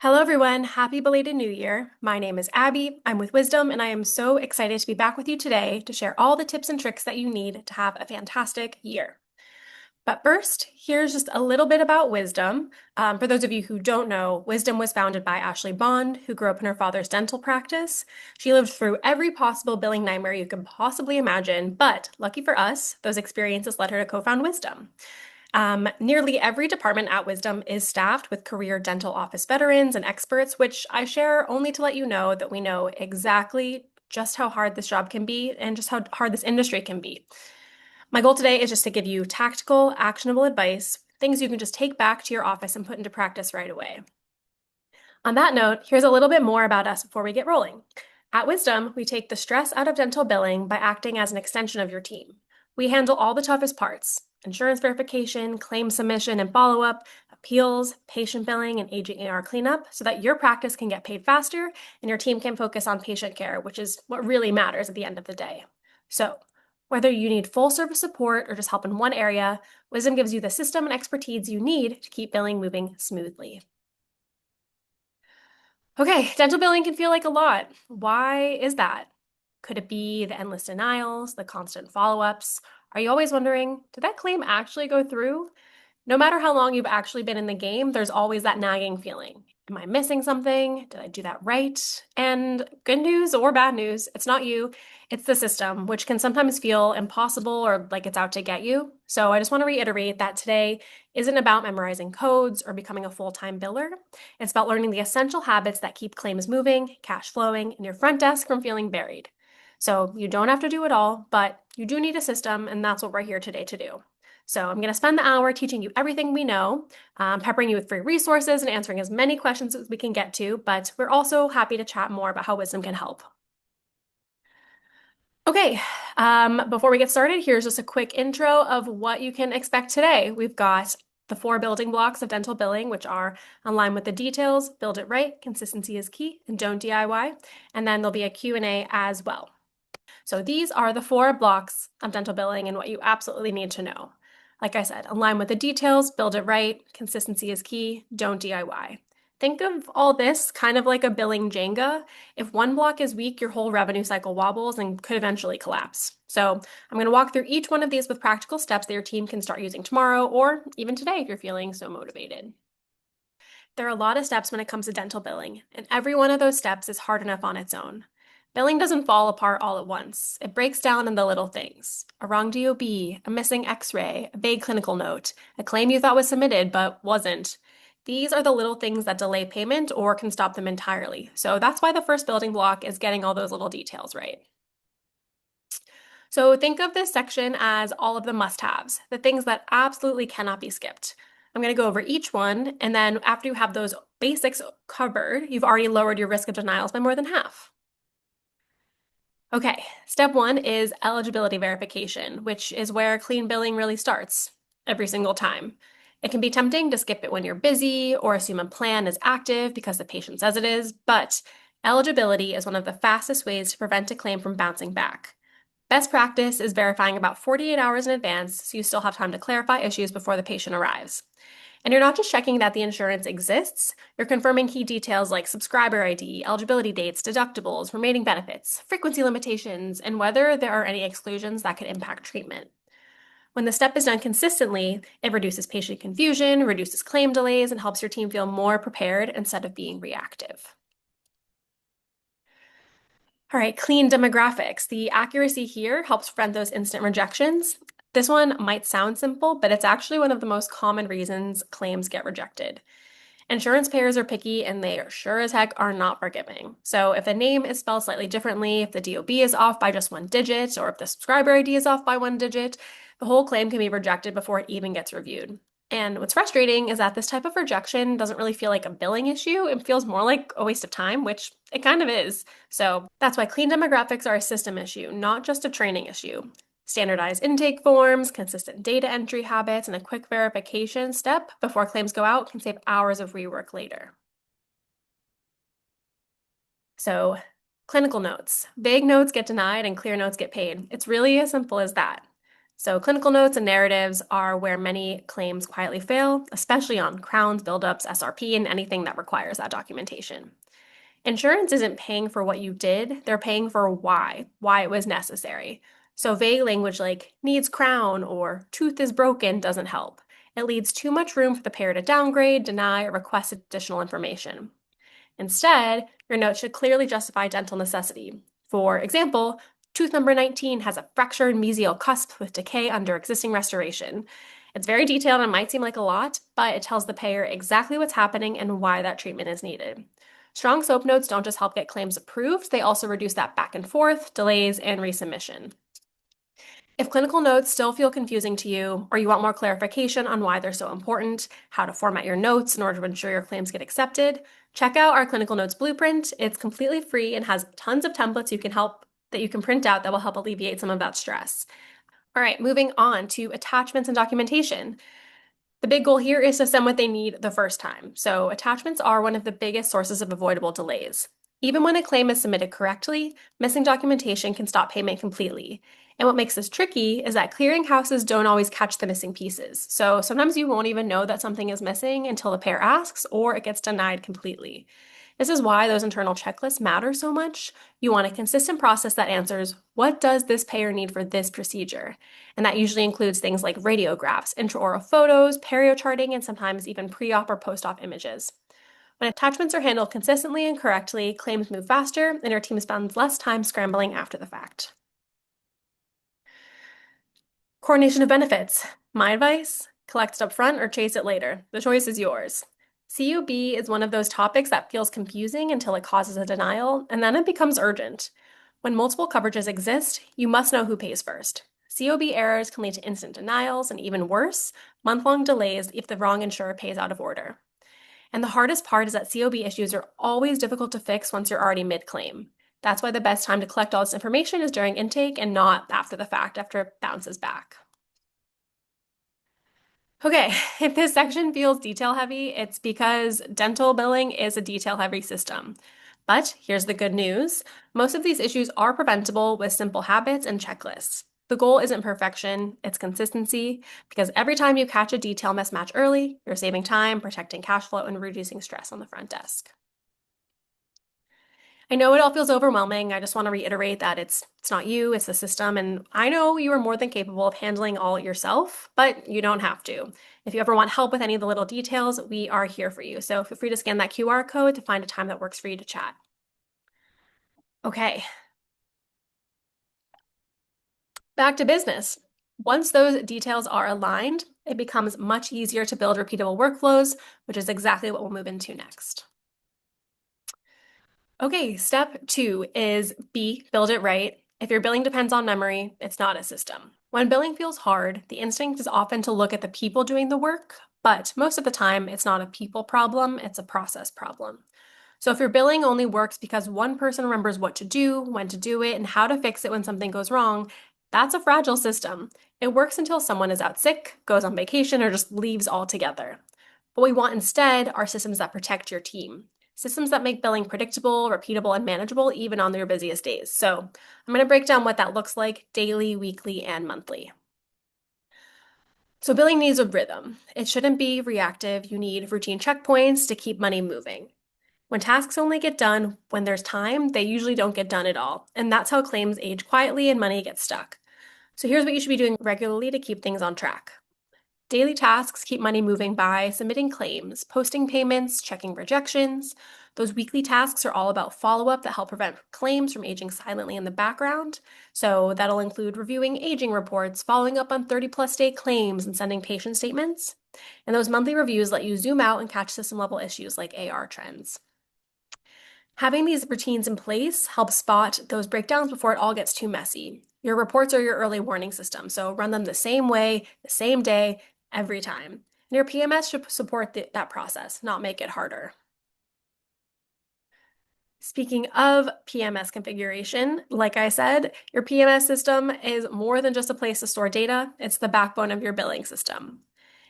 Hello, everyone. Happy belated New Year. My name is Abby. I'm with Wisdom, and I am so excited to be back with you today to share all the tips and tricks that you need to have a fantastic year. But first, here's just a little bit about Wisdom. For those of you who don't know, Wisdom was founded by Ashley Bond, who grew up in her father's dental practice. She lived through every possible billing nightmare you can possibly imagine, but lucky for us, those experiences led her to co-found Wisdom. Nearly every department at Wisdom is staffed with career dental office veterans and experts, which I share only to let you know that we know exactly just how hard this job can be and just how hard this industry can be. My goal today is just to give you tactical, actionable advice, things you can just take back to your office and put into practice right away. On that note, here's a little bit more about us before we get rolling. At Wisdom, we take the stress out of dental billing by acting as an extension of your team. We handle all the toughest parts: insurance verification, claim submission and follow-up, appeals, patient billing, and aging AR cleanup, so that your practice can get paid faster and your team can focus on patient care, which is what really matters at the end of the day. So, whether you need full service support or just help in one area, Wisdom gives you the system and expertise you need to keep billing moving smoothly. Okay, dental billing can feel like a lot. Why is that? Could it be the endless denials, the constant follow-ups? Are you always wondering, did that claim actually go through? No matter how long you've actually been in the game, there's always that nagging feeling. Am I missing something? Did I do that right? And good news or bad news, it's not you, it's the system, which can sometimes feel impossible or like it's out to get you. So I just want to reiterate that today isn't about memorizing codes or becoming a full-time biller. It's about learning the essential habits that keep claims moving, cash flowing, and your front desk from feeling buried. So you don't have to do it all, but you do need a system, and that's what we're here today to do. So I'm going to spend the hour teaching you everything we know, peppering you with free resources and answering as many questions as we can get to, but we're also happy to chat more about how Wisdom can help. Okay, before we get started, here's just a quick intro of what you can expect today. We've got the 4 building blocks of dental billing, which are align with the details, build it right, consistency is key, and don't DIY. And then there'll be a Q&A as well. So these are the 4 blocks of dental billing and what you absolutely need to know. Like I said, align with the details, build it right, consistency is key, don't DIY. Think of all this kind of like a billing Jenga. If one block is weak, your whole revenue cycle wobbles and could eventually collapse. So I'm going to walk through each one of these with practical steps that your team can start using tomorrow or even today if you're feeling so motivated. There are a lot of steps when it comes to dental billing, and every one of those steps is hard enough on its own. Billing doesn't fall apart all at once. It breaks down in the little things: a wrong DOB, a missing x-ray, a vague clinical note, a claim you thought was submitted but wasn't. These are the little things that delay payment or can stop them entirely. So that's why the first building block is getting all those little details right. So think of this section as all of the must-haves, the things that absolutely cannot be skipped. I'm going to go over each one, and then after you have those basics covered, you've already lowered your risk of denials by more than half. Okay, step 1 is eligibility verification, which is where clean billing really starts every single time. It can be tempting to skip it when you're busy or assume a plan is active because the patient says it is, but eligibility is one of the fastest ways to prevent a claim from bouncing back. Best practice is verifying about 48 hours in advance so you still have time to clarify issues before the patient arrives. And you're not just checking that the insurance exists, you're confirming key details like subscriber ID, eligibility dates, deductibles, remaining benefits, frequency limitations, and whether there are any exclusions that could impact treatment. When the step is done consistently, it reduces patient confusion, reduces claim delays, and helps your team feel more prepared instead of being reactive. All right, clean demographics. The accuracy here helps prevent those instant rejections. This one might sound simple, but it's actually one of the most common reasons claims get rejected. Insurance payers are picky and they are sure as heck are not forgiving. So if the name is spelled slightly differently, if the DOB is off by just 1 digit, or if the subscriber ID is off by 1 digit, the whole claim can be rejected before it even gets reviewed. And what's frustrating is that this type of rejection doesn't really feel like a billing issue. It feels more like a waste of time, which it kind of is. So that's why clean demographics are a system issue, not just a training issue. Standardized intake forms, consistent data entry habits, and a quick verification step before claims go out can save hours of rework later. So, clinical notes. Vague notes get denied and clear notes get paid. It's really as simple as that. So clinical notes and narratives are where many claims quietly fail, especially on crowns, buildups, SRP, and anything that requires that documentation. Insurance isn't paying for what you did, they're paying for why it was necessary. So vague language like needs crown or tooth is broken doesn't help. It leaves too much room for the payer to downgrade, deny, or request additional information. Instead, your note should clearly justify dental necessity. For example, tooth number 19 has a fractured mesial cusp with decay under existing restoration. It's very detailed and might seem like a lot, but it tells the payer exactly what's happening and why that treatment is needed. Strong SOAP notes don't just help get claims approved, they also reduce that back and forth, delays, and resubmission. If clinical notes still feel confusing to you, or you want more clarification on why they're so important, how to format your notes in order to ensure your claims get accepted, check out our clinical notes blueprint. It's completely free and has tons of templates that you can print out that will help alleviate some of that stress. All right, moving on to attachments and documentation. The big goal here is to send what they need the first time. So attachments are one of the biggest sources of avoidable delays. Even when a claim is submitted correctly, missing documentation can stop payment completely. And what makes this tricky is that clearinghouses don't always catch the missing pieces. So sometimes you won't even know that something is missing until the payer asks or it gets denied completely. This is why those internal checklists matter so much. You want a consistent process that answers, what does this payer need for this procedure? And that usually includes things like radiographs, intraoral photos, perio charting, and sometimes even pre-op or post-op images. When attachments are handled consistently and correctly, claims move faster, and your team spends less time scrambling after the fact. Coordination of benefits. My advice, collect it up front or chase it later. The choice is yours. COB is one of those topics that feels confusing until it causes a denial, and then it becomes urgent. When multiple coverages exist, you must know who pays first. COB errors can lead to instant denials and even worse, month-long delays if the wrong insurer pays out of order. And the hardest part is that COB issues are always difficult to fix once you're already mid-claim. That's why the best time to collect all this information is during intake and not after the fact, after it bounces back. Okay, if this section feels detail heavy, it's because dental billing is a detail heavy system. But here's the good news. Most of these issues are preventable with simple habits and checklists. The goal isn't perfection, it's consistency, because every time you catch a detail mismatch early, you're saving time, protecting cash flow, and reducing stress on the front desk. I know it all feels overwhelming. I just want to reiterate that it's not you, it's the system. And I know you are more than capable of handling all yourself, but you don't have to. If you ever want help with any of the little details, we are here for you. So feel free to scan that QR code to find a time that works for you to chat. Okay, back to business. Once those details are aligned, it becomes much easier to build repeatable workflows, which is exactly what we'll move into next. Okay, step 2 is build it right. If your billing depends on memory, it's not a system. When billing feels hard, the instinct is often to look at the people doing the work, but most of the time it's not a people problem, it's a process problem. So if your billing only works because one person remembers what to do, when to do it, and how to fix it when something goes wrong, that's a fragile system. It works until someone is out sick, goes on vacation, or just leaves altogether. What we want instead are systems that protect your team. Systems that make billing predictable, repeatable, and manageable even on your busiest days. So I'm going to break down what that looks like daily, weekly, and monthly. So billing needs a rhythm. It shouldn't be reactive. You need routine checkpoints to keep money moving. When tasks only get done when there's time, they usually don't get done at all. And that's how claims age quietly and money gets stuck. So here's what you should be doing regularly to keep things on track. Daily tasks keep money moving by submitting claims, posting payments, checking rejections. Those weekly tasks are all about follow-up that help prevent claims from aging silently in the background. So that'll include reviewing aging reports, following up on 30-plus day claims, and sending patient statements. And those monthly reviews let you zoom out and catch system-level issues like AR trends. Having these routines in place helps spot those breakdowns before it all gets too messy. Your reports are your early warning system, so run them the same way, the same day, every time. And your PMS should support that process, not make it harder. Speaking of PMS configuration, like I said, your PMS system is more than just a place to store data, it's the backbone of your billing system.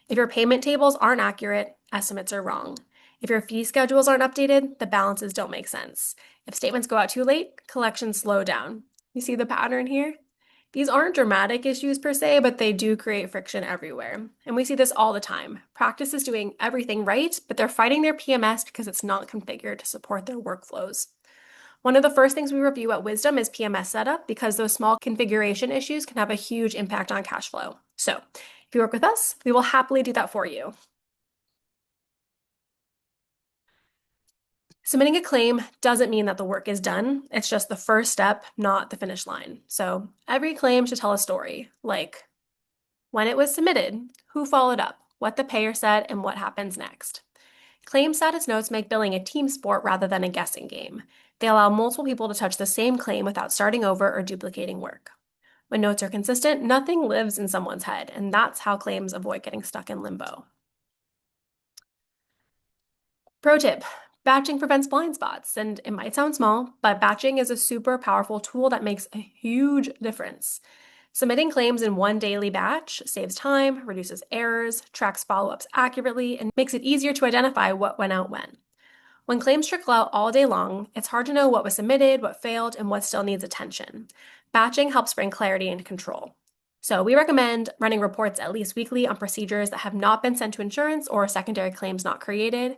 If your payment tables aren't accurate, estimates are wrong. If your fee schedules aren't updated, the balances don't make sense. If statements go out too late, collections slow down. You see the pattern here? These aren't dramatic issues per se, but they do create friction everywhere. And we see this all the time. Practice is doing everything right, but they're fighting their PMS because it's not configured to support their workflows. One of the first things we review at Wisdom is PMS setup because those small configuration issues can have a huge impact on cash flow. So if you work with us, we will happily do that for you. Submitting a claim doesn't mean that the work is done. It's just the first step, not the finish line. So every claim should tell a story, like when it was submitted, who followed up, what the payer said, and what happens next. Claim status notes make billing a team sport rather than a guessing game. They allow multiple people to touch the same claim without starting over or duplicating work. When notes are consistent, nothing lives in someone's head, and that's how claims avoid getting stuck in limbo. Pro tip, batching prevents blind spots, and it might sound small, but batching is a super powerful tool that makes a huge difference. Submitting claims in one daily batch saves time, reduces errors, tracks follow-ups accurately, and makes it easier to identify what went out when. When claims trickle out all day long, it's hard to know what was submitted, what failed, and what still needs attention. Batching helps bring clarity and control. So we recommend running reports at least weekly on procedures that have not been sent to insurance or secondary claims not created.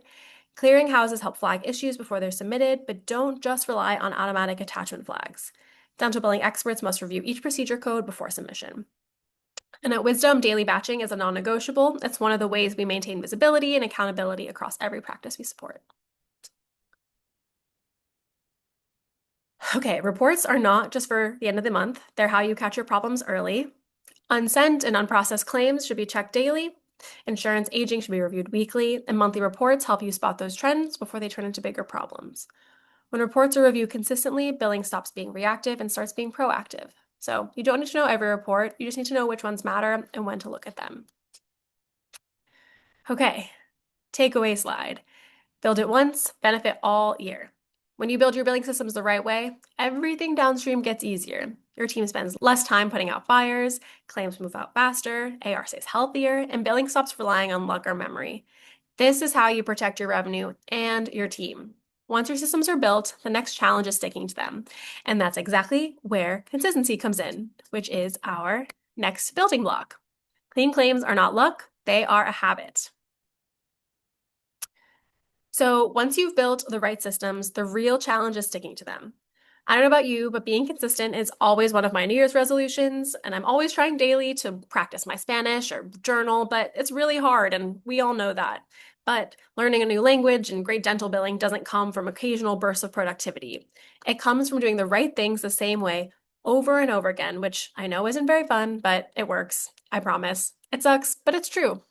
Clearinghouses help flag issues before they're submitted, but don't just rely on automatic attachment flags. Dental billing experts must review each procedure code before submission. And at Wisdom, daily batching is a non-negotiable. It's one of the ways we maintain visibility and accountability across every practice we support. Okay, reports are not just for the end of the month. They're how you catch your problems early. Unsent and unprocessed claims should be checked daily. Insurance aging should be reviewed weekly, and monthly reports help you spot those trends before they turn into bigger problems. When reports are reviewed consistently, billing stops being reactive and starts being proactive. So you don't need to know every report, you just need to know which ones matter and when to look at them. Okay, takeaway slide. Build it once, benefit all year. When you build your billing systems the right way, everything downstream gets easier. Your team spends less time putting out fires, claims move out faster, AR stays healthier, and billing stops relying on luck or memory. This is how you protect your revenue and your team. Once your systems are built, the next challenge is sticking to them. And that's exactly where consistency comes in, which is our next building block. Clean claims are not luck, they are a habit. So once you've built the right systems, the real challenge is sticking to them. I don't know about you, but being consistent is always one of my New Year's resolutions, and I'm always trying daily to practice my Spanish or journal, but it's really hard, and we all know that. But learning a new language and great dental billing doesn't come from occasional bursts of productivity. It comes from doing the right things the same way over and over again, which I know isn't very fun, but it works. I promise. It sucks, but it's true.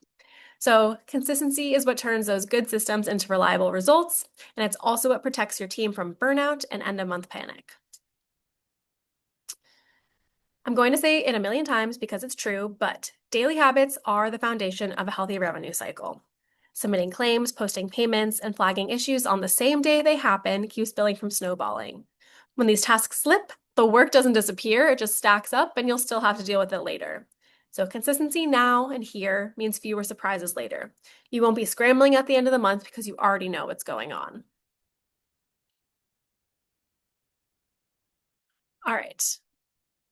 So consistency is what turns those good systems into reliable results, and it's also what protects your team from burnout and end-of-month panic. I'm going to say it a million times because it's true, but daily habits are the foundation of a healthy revenue cycle. Submitting claims, posting payments, and flagging issues on the same day they happen keeps billing from snowballing. When these tasks slip, the work doesn't disappear, it just stacks up and you'll still have to deal with it later. So consistency now and here means fewer surprises later. You won't be scrambling at the end of the month because you already know what's going on. All right.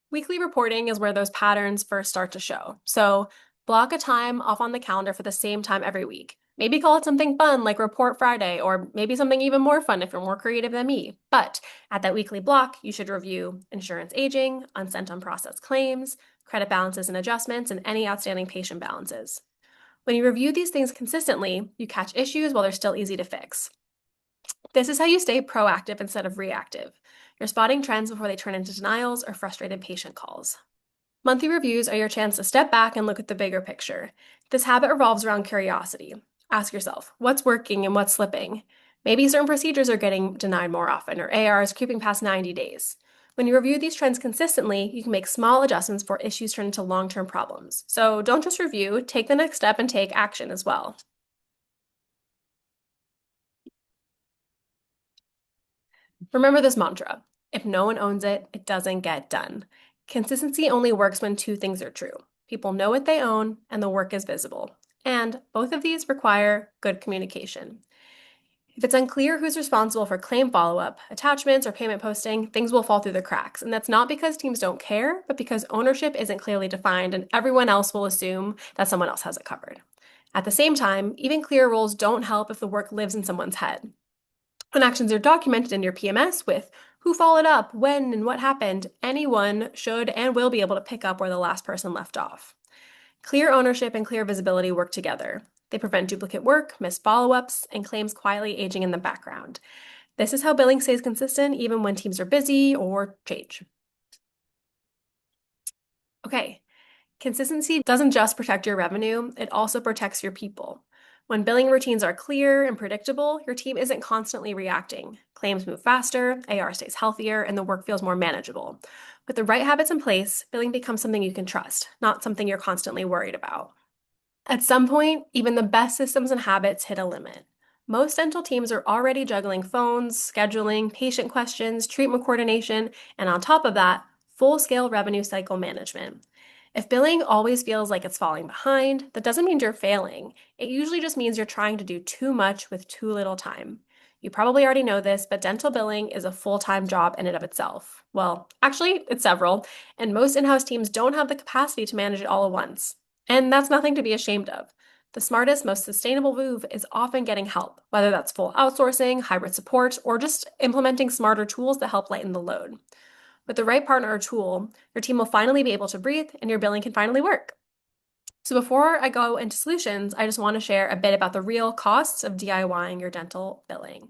Weekly reporting is where those patterns first start to show. So block a time off on the calendar for the same time every week. Maybe call it something fun like Report Friday, or maybe something even more fun if you're more creative than me. But at that weekly block, you should review insurance aging, unsent unprocessed claims, credit balances and adjustments, and any outstanding patient balances. When you review these things consistently, you catch issues while they're still easy to fix. This is how you stay proactive instead of reactive. You're spotting trends before they turn into denials or frustrated patient calls. Monthly reviews are your chance to step back and look at the bigger picture. This habit revolves around curiosity. Ask yourself, what's working and what's slipping? Maybe certain procedures are getting denied more often, or AR is creeping past 90 days. When you review these trends consistently, you can make small adjustments before issues turn into long-term problems. So don't just review, take the next step and take action as well. Remember this mantra: if no one owns it, it doesn't get done. Consistency only works when two things are true. People know what they own and the work is visible. And both of these require good communication. If it's unclear who's responsible for claim follow-up, attachments, or payment posting, things will fall through the cracks. And that's not because teams don't care, but because ownership isn't clearly defined and everyone else will assume that someone else has it covered. At the same time, even clear roles don't help if the work lives in someone's head. When actions are documented in your PMS with who followed up, when, and what happened, anyone should and will be able to pick up where the last person left off. Clear ownership and clear visibility work together. They prevent duplicate work, missed follow-ups, and claims quietly aging in the background. This is how billing stays consistent even when teams are busy or change. Okay, consistency doesn't just protect your revenue, it also protects your people. When billing routines are clear and predictable, your team isn't constantly reacting. Claims move faster, AR stays healthier, and the work feels more manageable. With the right habits in place, billing becomes something you can trust, not something you're constantly worried about. At some point, even the best systems and habits hit a limit. Most dental teams are already juggling phones, scheduling, patient questions, treatment coordination, and on top of that, full-scale revenue cycle management. If billing always feels like it's falling behind, that doesn't mean you're failing. It usually just means you're trying to do too much with too little time. You probably already know this, but dental billing is a full-time job in and of itself. Well, actually, it's several, and most in-house teams don't have the capacity to manage it all at once. And that's nothing to be ashamed of. The smartest, most sustainable move is often getting help, whether that's full outsourcing, hybrid support, or just implementing smarter tools that help lighten the load. With the right partner or tool, your team will finally be able to breathe and your billing can finally work. So before I go into solutions, I just want to share a bit about the real costs of DIYing your dental billing.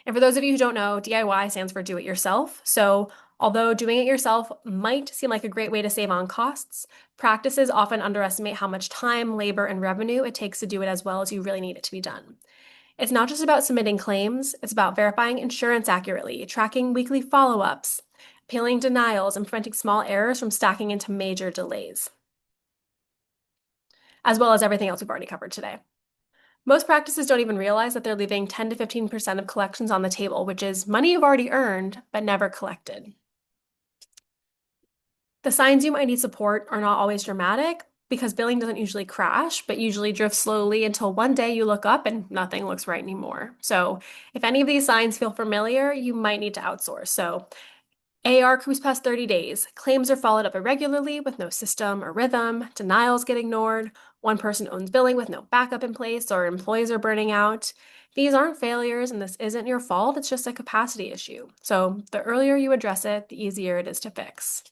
And for those of you who don't know, DIY stands for do it yourself. So although doing it yourself might seem like a great way to save on costs, practices often underestimate how much time, labor, and revenue it takes to do it as well as you really need it to be done. It's not just about submitting claims, it's about verifying insurance accurately, tracking weekly follow-ups, appealing denials, and preventing small errors from stacking into major delays, as well as everything else we've already covered today. Most practices don't even realize that they're leaving 10 to 15% of collections on the table, which is money you've already earned but never collected. The signs you might need support are not always dramatic because billing doesn't usually crash, but usually drifts slowly until one day you look up and nothing looks right anymore. So if any of these signs feel familiar, you might need to outsource. So AR crews past 30 days, claims are followed up irregularly with no system or rhythm, denials get ignored, one person owns billing with no backup in place, or employees are burning out. These aren't failures and this isn't your fault, it's just a capacity issue. So the earlier you address it, the easier it is to fix.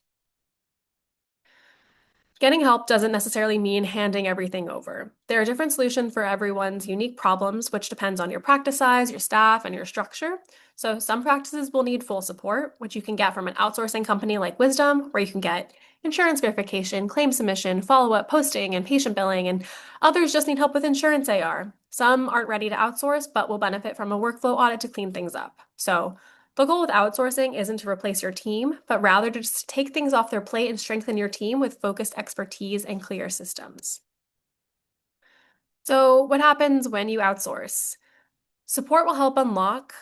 Getting help doesn't necessarily mean handing everything over. There are different solutions for everyone's unique problems, which depends on your practice size, your staff, and your structure. So some practices will need full support, which you can get from an outsourcing company like Wisdom, where you can get insurance verification, claim submission, follow-up posting, and patient billing, and others just need help with insurance AR. Some aren't ready to outsource, but will benefit from a workflow audit to clean things up. So the goal with outsourcing isn't to replace your team, but rather to just take things off their plate and strengthen your team with focused expertise and clear systems. So what happens when you outsource? Support will help unlock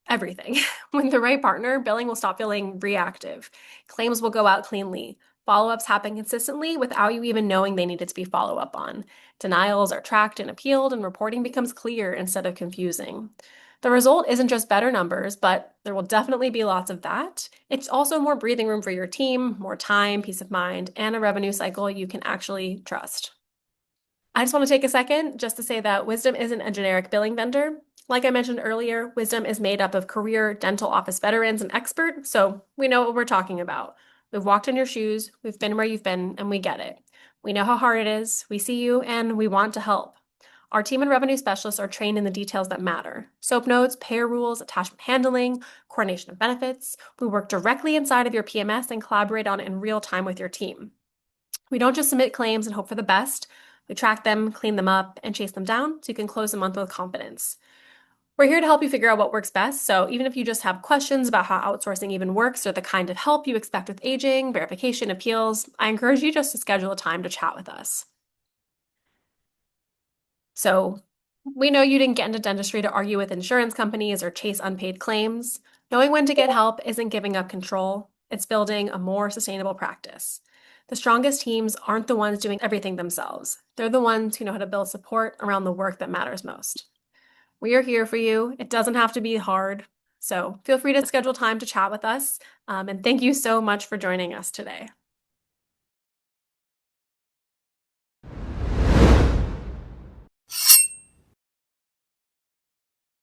everything. With the right partner, billing will stop feeling reactive. Claims will go out cleanly. Follow-ups happen consistently without you even knowing they needed to be follow-up on. Denials are tracked and appealed, and reporting becomes clear instead of confusing. The result isn't just better numbers, but there will definitely be lots of that. It's also more breathing room for your team, more time, peace of mind, and a revenue cycle you can actually trust. I just want to take a second just to say that Wisdom isn't a generic billing vendor. Like I mentioned earlier, Wisdom is made up of career dental office veterans and experts, so we know what we're talking about. We've walked in your shoes, we've been where you've been, and we get it. We know how hard it is, we see you, and we want to help. Our team and revenue specialists are trained in the details that matter. SOAP notes, payer rules, attachment handling, coordination of benefits. We work directly inside of your PMS and collaborate on it in real time with your team. We don't just submit claims and hope for the best. We track them, clean them up, and chase them down so you can close the month with confidence. We're here to help you figure out what works best, so even if you just have questions about how outsourcing even works or the kind of help you expect with aging, verification, appeals, I encourage you just to schedule a time to chat with us. So we know you didn't get into dentistry to argue with insurance companies or chase unpaid claims. Knowing when to get help isn't giving up control, it's building a more sustainable practice. The strongest teams aren't the ones doing everything themselves. They're the ones who know how to build support around the work that matters most. We are here for you. It doesn't have to be hard. So feel free to schedule time to chat with us. And thank you so much for joining us today.